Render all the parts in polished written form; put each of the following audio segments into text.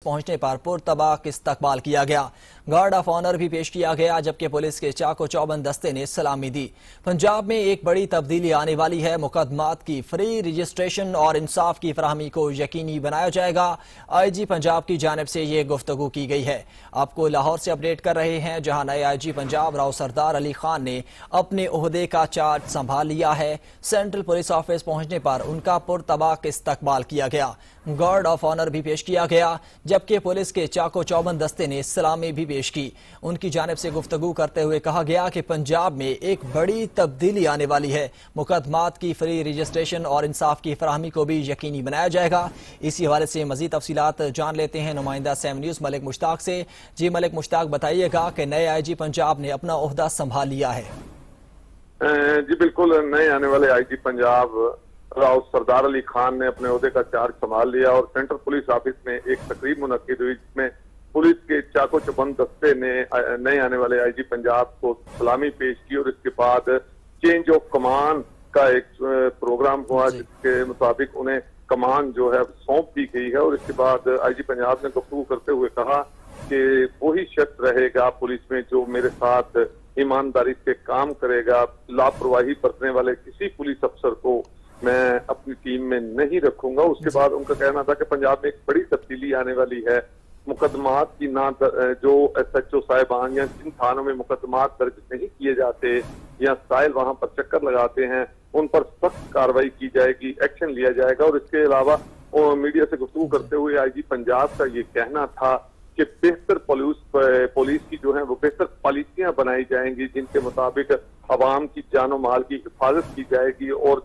पहुंचने पर पुरतबाक इस्तकबाल किया गया। गार्ड ऑफ ऑनर भी पेश किया गया, जबकि पुलिस के चाको चौबंद दस्ते ने सलामी दी। पंजाब में एक बड़ी तब्दीली आने वाली है। मुकदमात की फ्री रजिस्ट्रेशन और इंसाफ की फराहमी को यकीनी बनाया जाएगा। IG पंजाब की जानिब से ये गुफ्तगू की गई है। आपको लाहौर से अपडेट कर रहे हैं, जहां नए IG पंजाब राव सरदार अली खान ने अपने ओहदे का चार्ज संभाल लिया है। सेंट्रल पुलिस ऑफिस पहुंचने पर उनका पुरतबाक इस्तकबाल किया गया। गार्ड ऑफ ऑनर भी पेश किया गया, जबकि पुलिस के चाको चौबंद दस्ते ने सलामी भी पेश की। उनकी जानिब से गुफ्तगू करते हुए कहा गया कि पंजाब में एक बड़ी तब्दीली आने वाली है। मुकदमात की फ्री रजिस्ट्रेशन और इंसाफ की फराहमी को भी यकीनी बनाया जाएगा। इसी हवाले से मजीद तफसीलात जान लेते हैं नुमाइंदा सैम न्यूज़ मलिक मुश्ताक से। जी मलिक मुश्ताक, बताइएगा कि नए IG पंजाब ने अपना ओहदा संभाल लिया है। जी बिल्कुल, नए आने वाले IG पंजाब राव सरदार अली खान ने अपने ओहदे का चार्ज संभाल लिया और सेंट्रल पुलिस ऑफिस में एक तकरीब मुनक्किद हुई, जिसमें पुलिस के चाको चौबंद दस्ते ने नए आने वाले IG पंजाब को सलामी पेश की और इसके बाद चेंज ऑफ कमान का एक प्रोग्राम हुआ, जिसके मुताबिक उन्हें कमान जो है सौंप दी गई है। और इसके बाद IG पंजाब ने गुफ्तगू करते हुए कहा कि वही शख्स रहेगा पुलिस में जो मेरे साथ ईमानदारी से काम करेगा। लापरवाही बरतने वाले किसी पुलिस अफसर को मैं अपनी टीम में नहीं रखूंगा। उसके बाद उनका कहना था कि पंजाब में एक बड़ी तब्दीली आने वाली है। मुकदमात की ना जो SHO साहिबान या जिन थानों में मुकदमात दर्ज नहीं किए जाते या साइल वहां पर चक्कर लगाते हैं, उन पर सख्त कार्रवाई की जाएगी, एक्शन लिया जाएगा। और इसके अलावा मीडिया से गुफ्तगू करते हुए IG पंजाब का ये कहना था कि बेहतर पुलिस की जो है वो बेहतर पॉलिसियां बनाई जाएंगी, जिनके मुताबिक अवाम की जानो माल की हिफाजत की जाएगी। और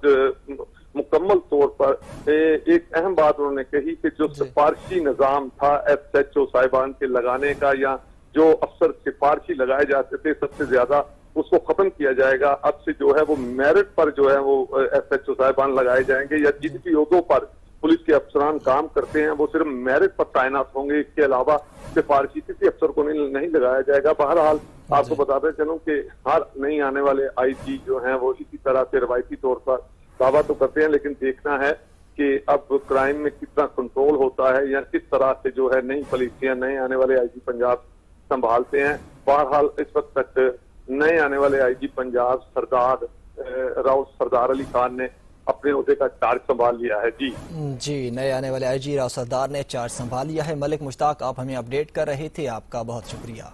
मुकम्मल तौर पर एक अहम बात उन्होंने कही कि जो सिफारशी निजाम था SHO साहिबान के लगाने का, या जो अफसर सिफारशी लगाए जाते थे सबसे ज्यादा, उसको खत्म किया जाएगा। अब से जो है वो मेरिट पर जो है वो SHO साहिबान लगाए जाएंगे, या जिन भी ओहदों पर पुलिस के अफसरान काम करते हैं वो सिर्फ मेरिट पर तैनात होंगे। इसके अलावा सिफारशी किसी अफसर को नहीं लगाया जाएगा। बहरहाल आपको बताते चलूं कि हर नहीं आने वाले IG जो हैं वो इसी तरह से रवायती तौर पर दावा तो करते हैं, लेकिन देखना है कि अब क्राइम में कितना कंट्रोल होता है या किस तरह से जो है नई पॉलिसियां नए आने वाले IG पंजाब संभालते हैं। बहरहाल इस वक्त तक नए आने वाले IG पंजाब राव सरदार अली खान ने अपने ओहदे का चार्ज संभाल लिया है। जी नए आने वाले IG राव सरदार ने चार्ज संभाल लिया है। मलिक मुश्ताक, आप हमें अपडेट कर रहे थे, आपका बहुत शुक्रिया।